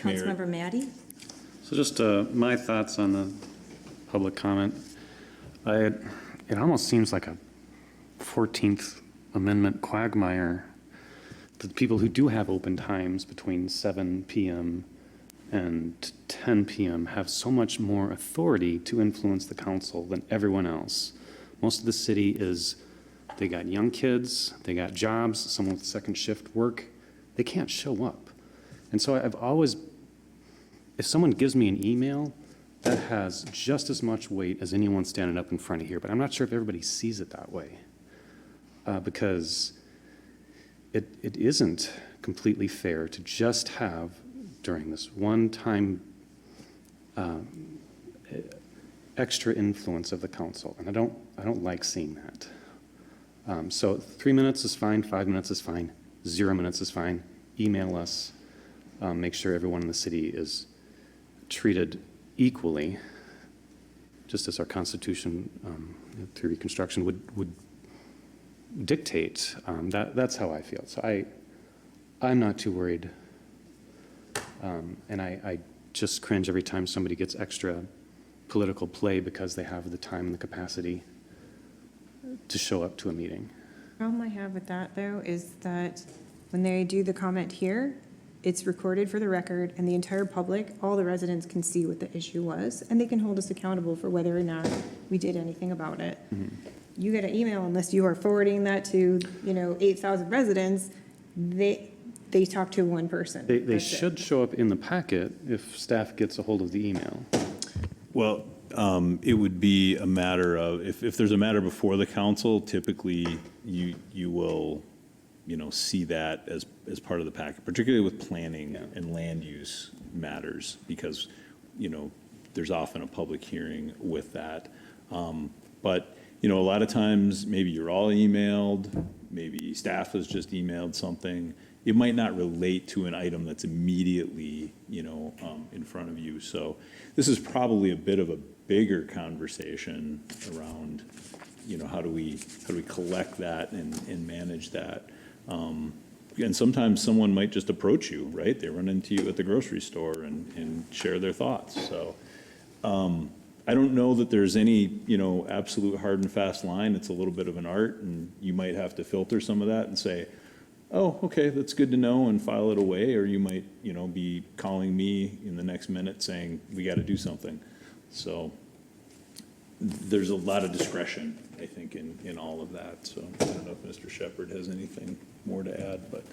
Councilmember Maddy? So just my thoughts on the public comment. It almost seems like a 14th Amendment quagmire. The people who do have open times between 7 p.m. and 10 p.m. have so much more authority to influence the council than everyone else. Most of the city they got young kids, they got jobs, someone with second shift work. They can't show up. And so I've always, if someone gives me an email, that has just as much weight as anyone standing up in front of here, but I'm not sure if everybody sees it that way. Because it isn't completely fair to just have, during this one-time extra influence of the council, and I don't like seeing that. So 3 minutes is fine, 5 minutes is fine, 0 minutes is fine. Email us, make sure everyone in the city is treated equally, just as our Constitution through Reconstruction would dictate. That's how I feel. So I'm not too worried, and I just cringe every time somebody gets extra political play because they have the time and the capacity to show up to a meeting. The problem I have with that, though, is that when they do the comment here, it's recorded for the record, and the entire public, all the residents can see what the issue was, and they can hold us accountable for whether or not we did anything about it. Mm-hmm. You get an email, unless you are forwarding that to, 8,000 residents, they talk to one person. They should show up in the packet if staff gets a hold of the email. Well, it would be a matter of, if there's a matter before the council, typically you will, see that as part of the packet, particularly with planning and land use matters, because, there's often a public hearing with that. But, a lot of times maybe you're all emailed, maybe staff has just emailed something. It might not relate to an item that's immediately, in front of you. So this is probably a bit of a bigger conversation around, how do we collect that and manage that. And sometimes someone might just approach you, right? They run into you at the grocery store and share their thoughts. So I don't know that there's any, absolute hard and fast line. It's a little bit of an art, and you might have to filter some of that and say, oh, okay, that's good to know, and file it away. Or you might, be calling me in the next minute saying, we got to do something. So there's a lot of discretion, I think, in all of that. So I don't know if Mr. Shepherd has anything more to add, but.